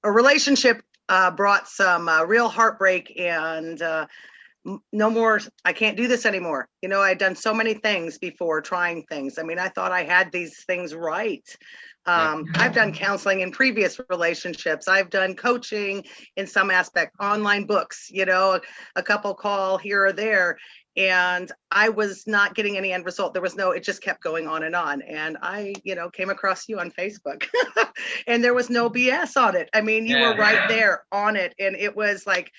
A relationship brought some real heartbreak and no more, I can't do this anymore. I'd done so many things before, trying things. I mean, I thought I had these things right. I've done counseling in previous relationships. I've done coaching in some aspect, online books, a couple call here or there. And I was not getting any end result. It just kept going on. And I, came across you on Facebook and there was no BS on it. I mean, you were right there on it. And it was like,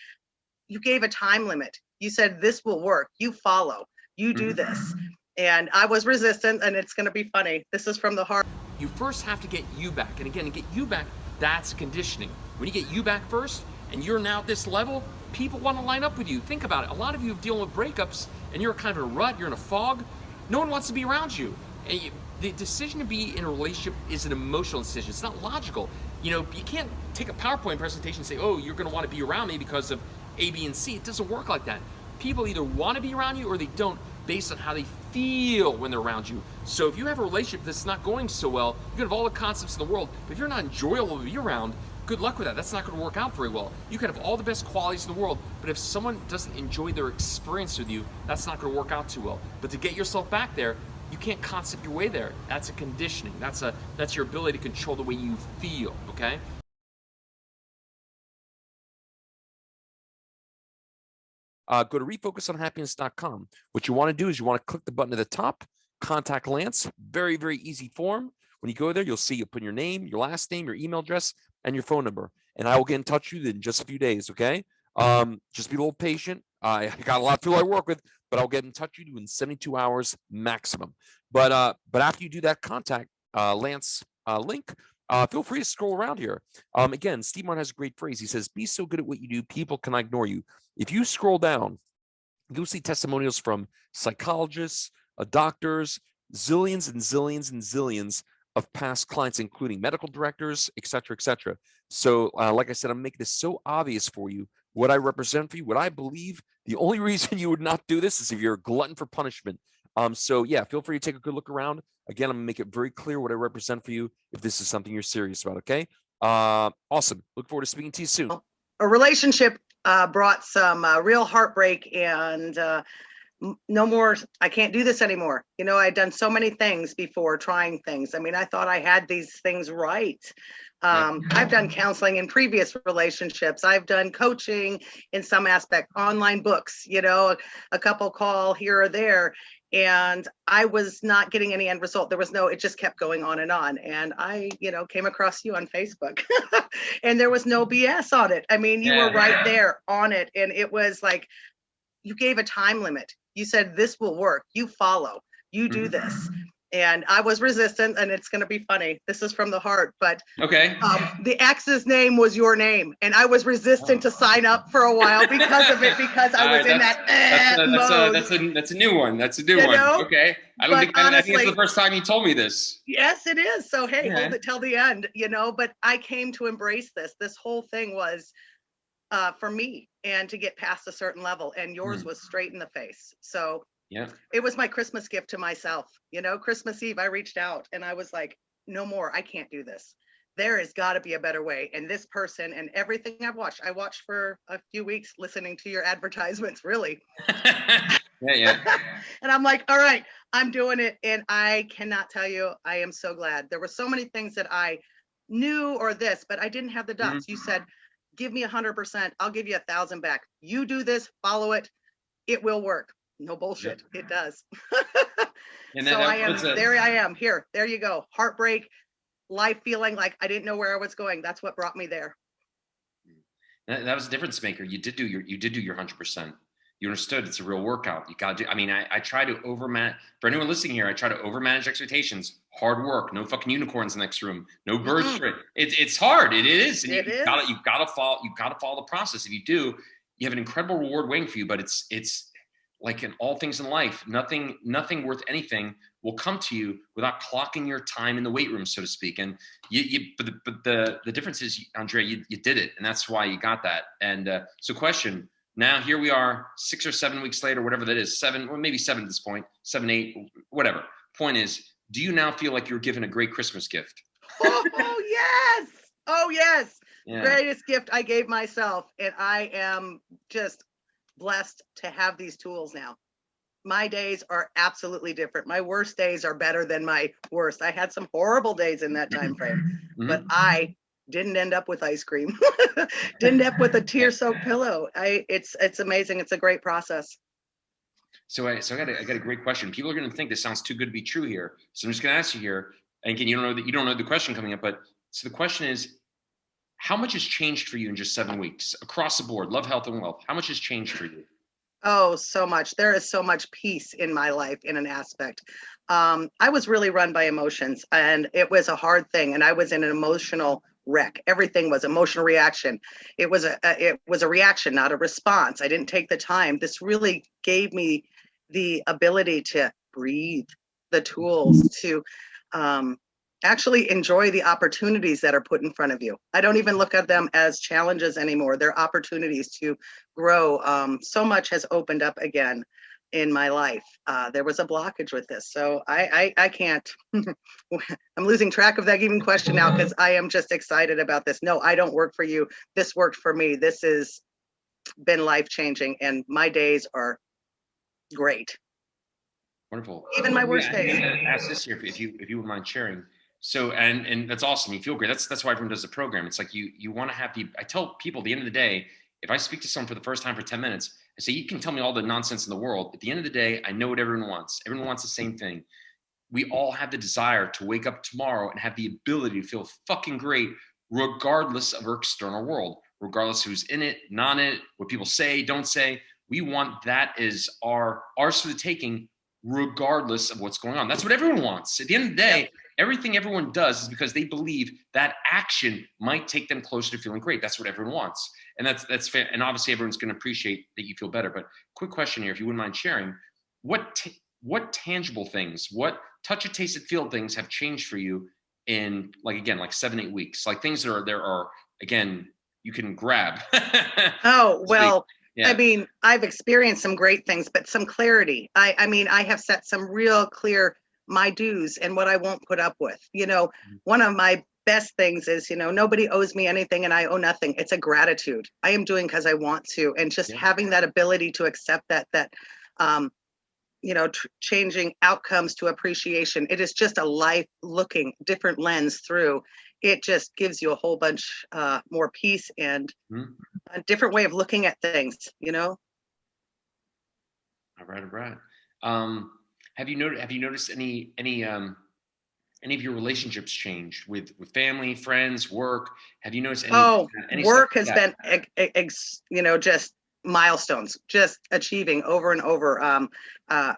you gave a time limit. You said, this will work. You follow, you do this. And I was resistant, and it's going to be funny. This is from the heart. You first have to get you back. And again, to get you back, that's conditioning. When you get you back first, and you're now at this level, people want to line up with you. Think about it. A lot of you are dealing with breakups, and you're kind of in a rut, you're in a fog. No one wants to be around you. And the decision to be in a relationship is an emotional decision. It's not logical. You can't take a PowerPoint presentation and say, oh, you're going to want to be around me because of A, B, and C. It doesn't work like that. People either want to be around you or they don't, based on how they feel when they're around you. So if you have a relationship that's not going so well, you can have all the concepts in the world, but if you're not enjoyable to be around, good luck with that. That's not going to work out very well. You can have all the best qualities in the world, but if someone doesn't enjoy their experience with you, that's not going to work out too well. But to get yourself back there, you can't concept your way there. That's a conditioning. That's your ability to control the way you feel, okay? Go to refocusonhappiness.com. What you want to do is you want to click the button at the top, contact Lance. Very, very easy form. When you go there, you'll see you put your name, your last name, your email address, and your phone number. And I will get in touch with you in just a few days, okay? Just be a little patient. I got a lot of people I work with, but I'll get in touch with you in 72 hours maximum. But after you do that contact Lance link, feel free to scroll around here. Again, Steve Martin has a great phrase. He says, be so good at what you do, people cannot ignore you. If you scroll down, you'll see testimonials from psychologists, doctors, zillions and zillions and zillions of past clients, including medical directors, et cetera, et cetera. So like I said, I'm making this so obvious for you, what I represent for you, what I believe. The only reason you would not do this is if you're a glutton for punishment. So yeah, feel free to take a good look around. Again, I'm gonna make it very clear what I represent for you if this is something you're serious about, okay? Awesome. Look forward to speaking to you soon. A relationship brought some real heartbreak and no more, I can't do this anymore. I'd done so many things before, trying things. I mean, I thought I had these things right. I've done counseling in previous relationships. I've done coaching in some aspect, online books, a couple call here or there. And I was not getting any end result. It just kept going on. And I, came across you on Facebook and there was no BS on it. I mean, you were right there on it. And it was like, you gave a time limit. You said, this will work. You follow, you do this. And I was resistant, and it's going to be funny. This is from the heart, but okay. The ex's name was your name, and I was resistant to sign up for a while because of it, because I was in mode. That's a new one. That's a new one. Okay. I think it's the first time you told me this. Yes, it is. So hey, hold it till the end, But I came to embrace this. This whole thing was for me, and to get past a certain level, and yours was straight in the face. So. Yeah. It was my Christmas gift to myself. Christmas Eve, I reached out and I was like, no more, I can't do this. There has got to be a better way. And this person and everything I watched for a few weeks listening to your advertisements, really. Yeah. And I'm like, all right, I'm doing it. And I cannot tell you, I am so glad. There were so many things that I knew but I didn't have the dots. You said, give me 100%. I'll give you 1,000 back. You do this, follow it. It will work. No bullshit. Yep. It does. And so I am here. There you go. Heartbreak, life feeling like I didn't know where I was going. That's what brought me there. That was a difference maker. You did do your 100%. You understood it's a real workout. You got to do. I mean, I try to overmanage. For anyone listening here, I try to overmanage expectations. Hard work. No fucking unicorns in the next room. No birds. It's hard. It is. And you gotta follow the process. If you do, you have an incredible reward waiting for you. But it's like in all things in life, nothing worth anything will come to you without clocking your time in the weight room, so to speak. And but the difference is, Andrea, you did it, and that's why you got that. And so, question. Now here we are, 6 or 7 weeks later, whatever that is, 7 or maybe 7 at this point, 7, 8, whatever. Point is, do you now feel like you're given a great Christmas gift? Oh yes. Yeah. Greatest gift I gave myself. And I am just blessed to have these tools now. My days are absolutely different. My worst days are better than my worst. I had some horrible days in that time frame, but I didn't end up with ice cream. Didn't end up with a tear-soaked pillow. It's amazing. It's a great process. So I got a great question. People are going to think this sounds too good to be true here. So I'm just going to ask you here. And again, you don't know the question coming up, but so the question is, how much has changed for you in just 7 weeks across the board? Love, health, and wealth. How much has changed for you? Oh, so much. There is so much peace in my life in an aspect. I was really run by emotions, and it was a hard thing. And I was in an emotional wreck. Everything was emotional reaction. It was a reaction, not a response. I didn't take the time. This really gave me the ability to breathe, the tools to actually enjoy the opportunities that are put in front of you. I don't even look at them as challenges anymore. They're opportunities to grow. So much has opened up again in my life. There was a blockage with this. So I can't, I'm losing track of that even question now because I am just excited about this. No, I don't work for you. This worked for me. This has been life-changing and my days are great. Wonderful. Even my worst I'm days. gonna ask this here if you wouldn't mind sharing. So and that's awesome. You feel great. That's why everyone does the program. It's like you want to have I tell people at the end of the day, if I speak to someone for the first time for 10 minutes, I say, you can tell me all the nonsense in the world. At the end of the day, I know what everyone wants. Everyone wants the same thing. We all have the desire to wake up tomorrow and have the ability to feel fucking great, regardless of our external world, regardless who's in it, not in it, what people say, don't say. We want that is ours for the taking, regardless of what's going on. That's what everyone wants. At the end of the day, everything everyone does is because they believe that action might take them closer to feeling great. That's what everyone wants. And that's fair. And obviously everyone's going to appreciate that you feel better. But quick question here, if you wouldn't mind sharing, what tangible things, what touch it, taste it, feel things have changed for you in like 7-8 weeks, like things that are again, you can grab. Oh, well, yeah. I mean, I've experienced some great things, but some clarity. I mean, I have set some real clear my dues and what I won't put up with. One of my best things is, nobody owes me anything and I owe nothing. It's a gratitude. I am doing because I want to. And just having that ability to accept that changing outcomes to appreciation. It is just a life looking different lens through. It just gives you a whole bunch more peace and a different way of looking at things, All right. Have you noticed any of your relationships change with family, friends, work? Have you noticed any work stuff has been just milestones, just achieving over and over. I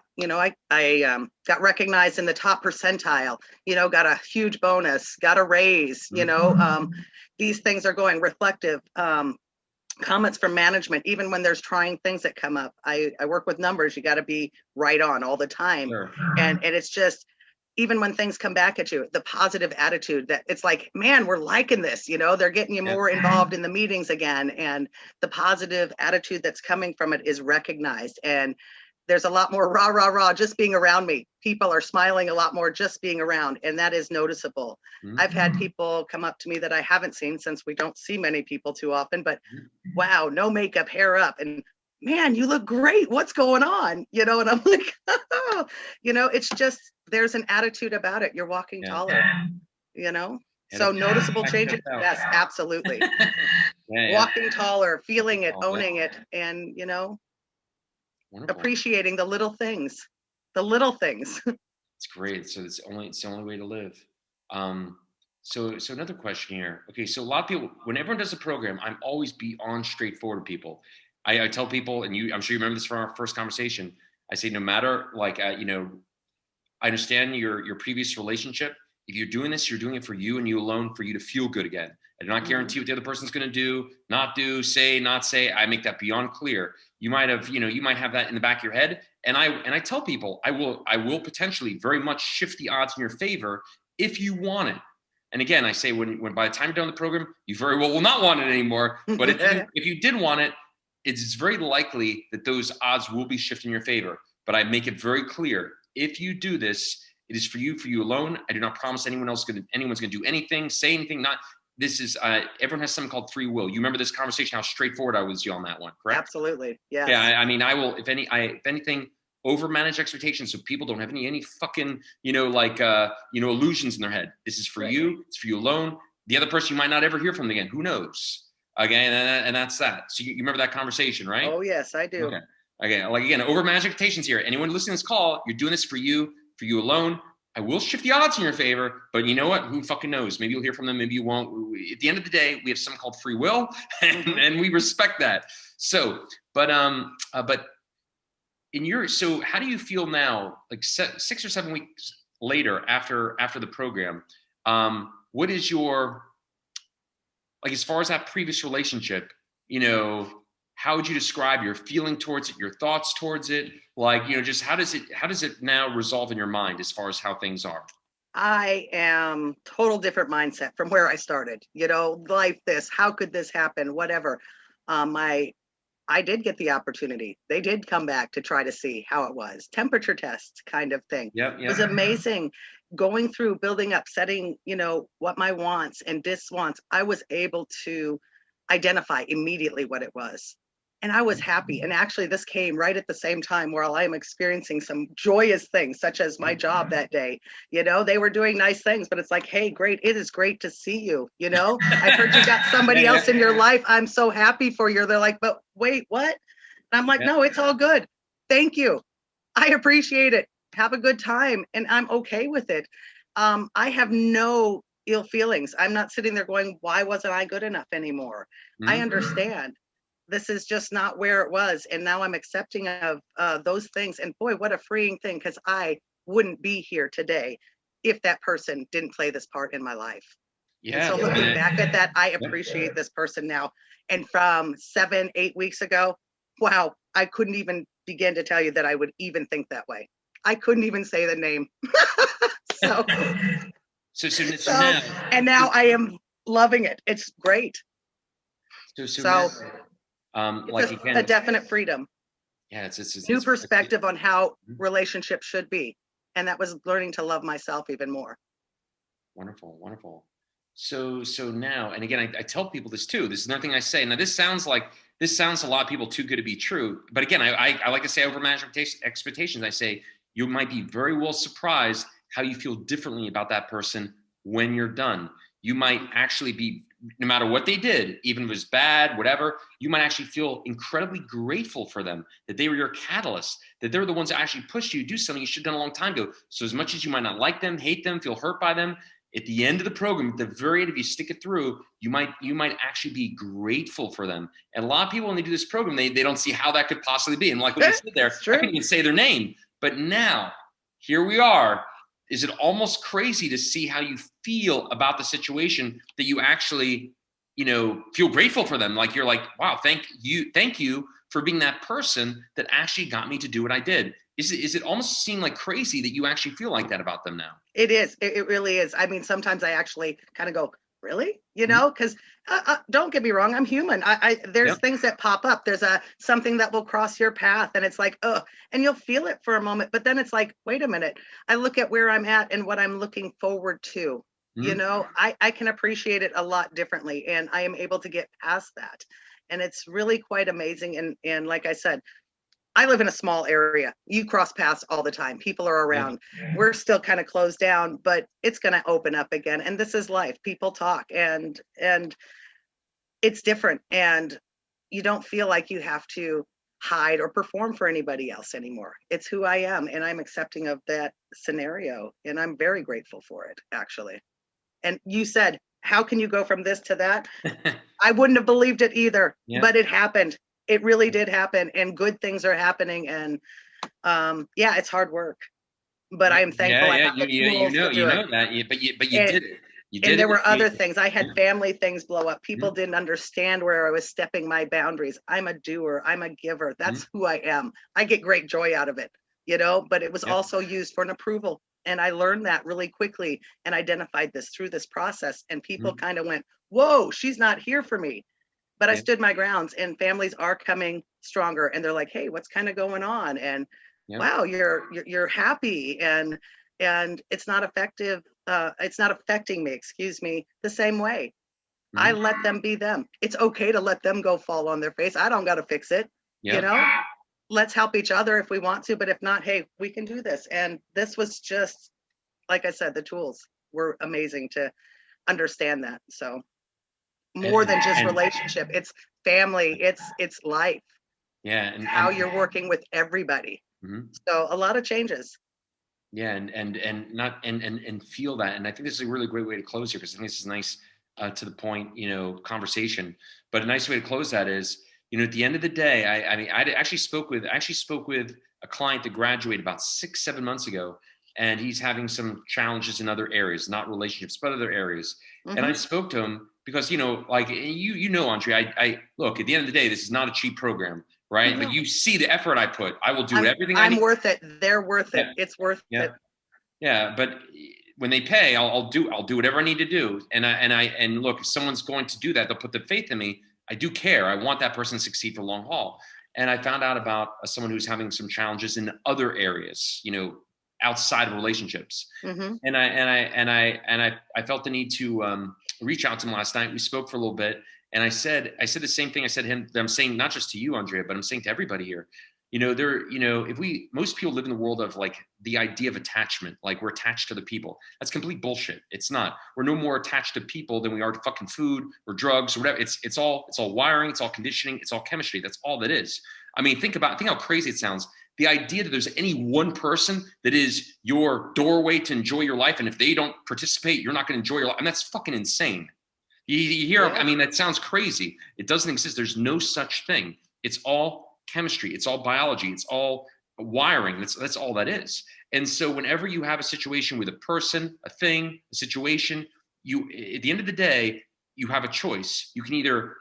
got recognized in the top percentile, got a huge bonus, got a raise, these things are going reflective. Comments from management, even when there's trying things that come up. I work with numbers. You got to be right on all the time. Sure. And it's just, even when things come back at you, the positive attitude that it's like, man, we're liking this, they're getting you more involved in the meetings again. And the positive attitude that's coming from it is recognized. And there's a lot more rah, just being around me. People are smiling a lot more just being around. And that is noticeable. I've had people come up to me that I haven't seen, since we don't see many people too often, but wow, no makeup, hair up. And man, you look great. What's going on? And I'm like, it's just, there's an attitude about it. You're walking taller, so noticeable changes. Yes, absolutely. Walking taller, feeling it, owning it, and, Wonderful. appreciating the little things. It's great. So it's the only way to live. So another question here. Okay, so a lot of people, when everyone does a program, I'm always beyond straightforward with people. I tell people, and I'm sure you remember this from our first conversation. I say, no matter I understand your previous relationship. If you're doing this, you're doing it for you and you alone, for you to feel good again. I do not guarantee what the other person's going to do, not do, say, not say. I make that beyond clear. You might have that in the back of your head. And I tell people, I will potentially very much shift the odds in your favor if you want it. And again, I say when by the time you're done the program, you very well will not want it anymore. But if you did want it, it's very likely that those odds will be shifting in your favor. But I make it very clear, if you do this, it is for you alone. I do not promise anyone's going to do anything, say anything, not this is everyone has something called free will. You remember this conversation, how straightforward I was on that one, correct? Absolutely. Yes. Yeah. I mean, I will, if anything, over manage expectations so people don't have any fucking, illusions in their head. This is for you. It's for you alone. The other person you might not ever hear from again. Who knows? Again, and that's that. So you remember that conversation, right? Oh yes, I do. Okay. Like again, over manage expectations here. Anyone listening to this call, you're doing this for you alone. I will shift the odds in your favor, but you know what? Who fucking knows? Maybe you'll hear from them. Maybe you won't. At the end of the day, we have something called free will, and we respect that. So, but so how do you feel now? Like 6 or 7 weeks later, after the program, what is your, like, as far as that previous relationship, how would you describe your feeling towards it, your thoughts towards it? Like, just how does it now resolve in your mind as far as how things are? I am total different mindset from where I started, life, how could this happen? Whatever. I did get the opportunity. They did come back to try to see how it was. Temperature test kind of thing. Yep. It was amazing going through, building up, setting, what my wants and diswants. I was able to identify immediately what it was. And I was happy. And actually, this came right at the same time while I am experiencing some joyous things, such as my job that day. They were doing nice things, but it's like, hey, great. It is great to see you. I've heard you got somebody else in your life. I'm so happy for you. They're like, but wait, what? And I'm like, no, it's all good. Thank you. I appreciate it. Have a good time. And I'm okay with it. I have no ill feelings. I'm not sitting there going, why wasn't I good enough anymore? I understand. This is just not where it was. And now I'm accepting of those things. And boy, what a freeing thing, because I wouldn't be here today if that person didn't play this part in my life. Yeah. And so looking back at that, I appreciate this person now. And from 7-8 weeks ago, wow, I couldn't even begin to tell you that I would even think that way. I couldn't even say the name. So now, and now I am loving it. It's great. So like, again, a definite freedom. Yeah, it's new perspective on how relationships should be. And that was learning to love myself even more. Wonderful. So now, and again, I tell people this too. This is another thing I say. Now, this sounds to a lot of people too good to be true. But again, I like to say over manage expectations. I say you might be very well surprised how you feel differently about that person when you're done. You might actually be, no matter what they did, even if it was bad, whatever, you might actually feel incredibly grateful for them, that they were your catalyst, that they were the ones that actually pushed you to do something you should have done a long time ago. So as much as you might not like them, hate them, feel hurt by them, at the end of the program, at the very end, if you stick it through, you might actually be grateful for them. And a lot of people, when they do this program, they don't see how that could possibly be. And like when you sit there, I couldn't even say their name. But now, here we are. Is it almost crazy to see how you feel about the situation, that you actually, feel grateful for them? Like, you're like, wow, thank you for being that person that actually got me to do what I did. Is it almost seem like crazy that you actually feel like that about them now? It is. It really is. I mean, sometimes I actually kind of go, really? Because don't get me wrong, I'm human. There's things that pop up. There's something that will cross your path, and it's like, oh, and you'll feel it for a moment, but then it's like, wait a minute. I look at where I'm at and what I'm looking forward to. I can appreciate it a lot differently, and I am able to get past that. And it's really quite amazing. And like I said, I live in a small area. You cross paths all the time. People are around. We're still kind of closed down, but it's going to open up again. And this is life. People talk, and it's different. And you don't feel like you have to hide or perform for anybody else anymore. It's who I am, and I'm accepting of that scenario. And I'm very grateful for it, actually. And you said, how can you go from this to that? I wouldn't have believed it either, but it happened. It really did happen, and good things are happening. And it's hard work, but I am thankful. I have the tools to do it. That, but you did it. And there were other things. I had family things blow up. People didn't understand where I was stepping my boundaries. I'm a doer. I'm a giver. That's who I am. I get great joy out of it, but it was also used for an approval. And I learned that really quickly and identified this through this process. And people kind of went, whoa, she's not here for me. But I stood my grounds, and families are coming stronger, and they're like, hey, what's kind of going on? And wow, you're happy, and it's not effective. It's not affecting me, the same way. I let them be them. It's okay to let them go fall on their face. I don't got to fix it. You know, let's help each other if we want to, but if not, hey, we can do this. And this was just, like I said, the tools were amazing to understand that. So more than just relationship, it's family, it's life. Yeah. And how you're working with everybody. So a lot of changes. Yeah. And feel that. And I think this is a really great way to close here, because I think this is nice, to the point, conversation, but a nice way to close that is, at the end of the day, I actually spoke with a client that graduated about 6-7 months ago, and he's having some challenges in other areas, not relationships, but other areas. And I spoke to him because, like Andrea, I look, at the end of the day, this is not a cheap program, right? But you see the effort I put. I will do everything I need. I'm worth it. They're worth it. It's worth it. Yeah, but when they pay, I'll do whatever I need to do. And look, if someone's going to do that, they'll put the faith in me. I do care. I want that person to succeed for the long haul. And I found out about someone who's having some challenges in other areas, outside of relationships. And I felt the need to reach out to him last night. We spoke for a little bit, and I said the same thing I said to him, that I'm saying not just to you, Andrea, but I'm saying to everybody here. Most people live in the world of like the idea of attachment, like we're attached to the people. That's complete bullshit. It's not. We're no more attached to people than we are to fucking food or drugs or whatever. It's all wiring. It's all conditioning. It's all chemistry. That's all that is. I mean, think how crazy it sounds. The idea that there's any one person that is your doorway to enjoy your life, and if they don't participate, you're not going to enjoy your life. And that's fucking insane. You hear? I mean, that sounds crazy. It doesn't exist. There's no such thing. It's all chemistry, it's all biology, it's all wiring. That's all that is. And so whenever you have a situation with a person, a thing, a situation, at the end of the day, you have a choice. You can either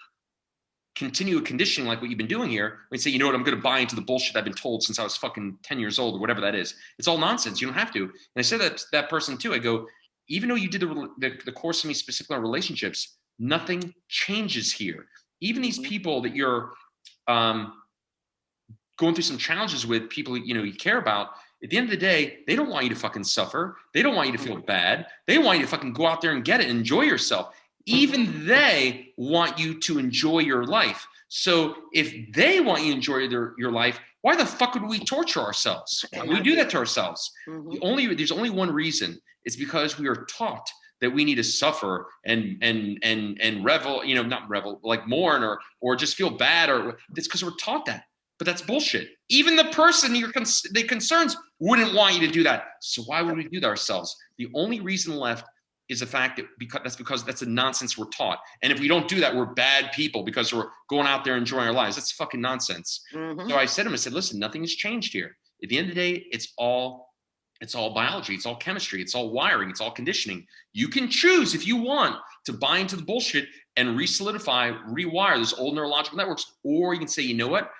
continue a conditioning like what you've been doing here, and say, you know what, I'm going to buy into the bullshit I've been told since I was fucking 10 years old or whatever that is. It's all nonsense. You don't have to. And I said that to that person too. I go, even though you did the course with me specifically on relationships, nothing changes here. Even these people that you're going through some challenges with, people you care about, at the end of the day, they don't want you to fucking suffer. They don't want you to feel bad. They want you to fucking go out there and get it and enjoy yourself. Even they want you to enjoy your life. So if they want you to enjoy your life, why the fuck would we torture ourselves? We do that to ourselves. There's only one reason. It's because we are taught that we need to suffer and revel, not revel, like mourn or just feel bad, or it's because we're taught that. But that's bullshit. Even the person the concerns wouldn't want you to do that. So why would we do that ourselves? The only reason left is the fact that because that's the nonsense we're taught. And if we don't do that, we're bad people because we're going out there enjoying our lives. That's fucking nonsense. So I said to him, listen, nothing has changed here. At the end of the day, it's all biology. It's all chemistry. It's all wiring. It's all conditioning. You can choose if you want to buy into the bullshit and re-solidify, rewire those old neurological networks, or you can say, you know what?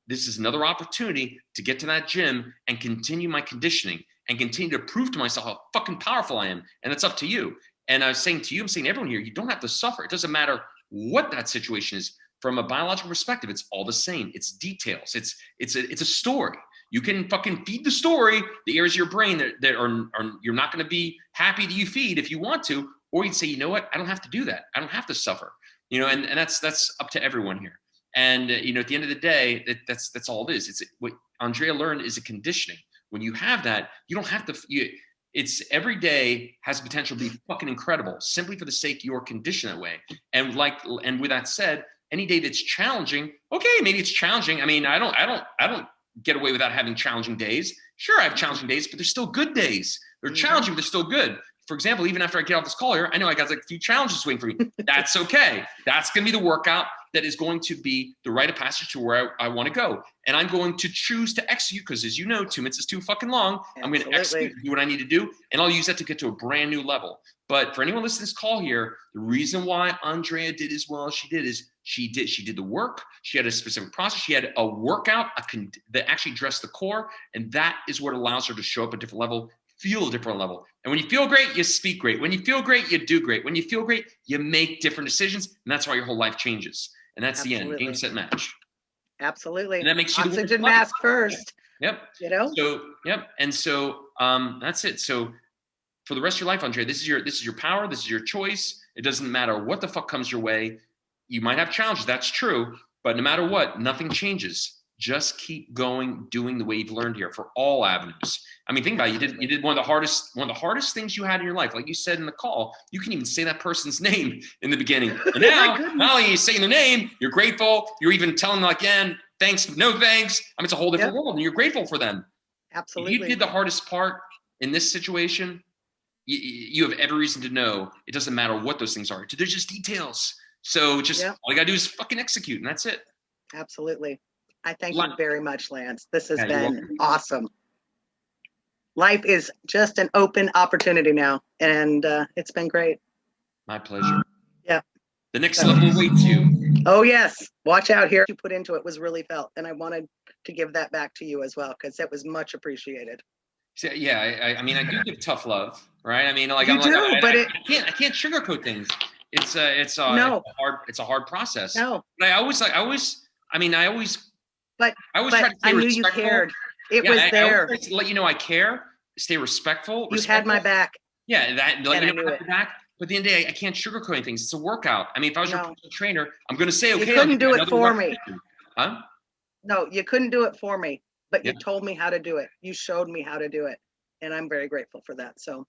This is another opportunity to get to that gym and continue my conditioning and continue to prove to myself how fucking powerful I am. And it's up to you. And I was saying to you, I'm saying to everyone here, you don't have to suffer. It doesn't matter what that situation is. From a biological perspective, it's all the same. It's details. It's a story. You can fucking feed the story, the areas of your brain that are you're not going to be happy that you feed if you want to, or you'd say, you know what? I don't have to do that. I don't have to suffer. And that's up to everyone here. And at the end of the day, that's all it is. It's what Andrea learned is a conditioning. When you have that, you don't have to. It's every day has potential to be fucking incredible, simply for the sake you're conditioned that way. And with that said, any day that's challenging, okay, maybe it's challenging. I mean, I don't get away without having challenging days. Sure, I have challenging days, but they're still good days. They're challenging, but they're still good. For example, even after I get off this call here, I know I got like a few challenges waiting for me. That's okay. That's going to be the workout that is going to be the rite of passage to where I want to go. And I'm going to choose to execute because, as you know, 2 minutes is too fucking long. Absolutely. I'm going to execute, do what I need to do, and I'll use that to get to a brand new level. But for anyone listening to this call here, the reason why Andrea did as well as she did is she did the work. She had a specific process. She had a workout that actually addressed the core, and that is what allows her to show up at a different level, feel a different level. And when you feel great, you speak great. When you feel great, you do great. When you feel great, you make different decisions, and that's why your whole life changes. And that's the end. Game, set, match. Absolutely. And that makes you oxygen mask first. Yep. So yep. And so that's it. So for the rest of your life, Andre, this is your power. This is your choice. It doesn't matter what the fuck comes your way. You might have challenges. That's true. But no matter what, nothing changes. Just keep going, doing the way you've learned here for all avenues. I mean, think about it. You did one of the hardest things you had in your life. Like you said in the call, you can even say that person's name in the beginning. And now, not only are you saying the name, you're grateful. You're even telling them like, yeah, thanks, no thanks. I mean, it's a whole different world, and you're grateful for them. Absolutely. If you did the hardest part in this situation, you have every reason to know it doesn't matter what those things are. They're just details. So just all you gotta do is fucking execute, and that's it. Absolutely. I thank you very much, Lance. This has you're been welcome. awesome. Life is just an open opportunity now, and it's been great. My pleasure. Yeah. The next level awaits you. Oh, yes. Watch out here. What you put into it was really felt, and I wanted to give that back to you as well, because that was much appreciated. So, yeah, I mean, I do give tough love, right? I mean, like You do, but I can't sugarcoat things. It's a hard process. No. But I always But try to stay I knew respectful. you cared. It was there. I always let you know I care. Stay respectful. You had my back. Yeah, that let And you I know knew I have your back. But at the end of the day, I can't sugarcoat things. It's a workout. I mean, if I was your personal trainer, I'm going to say, okay, You couldn't do it for me. Huh? No, you couldn't do it for me, but Yeah. you told me how to do it. You showed me how to do it, and I'm very grateful for that. So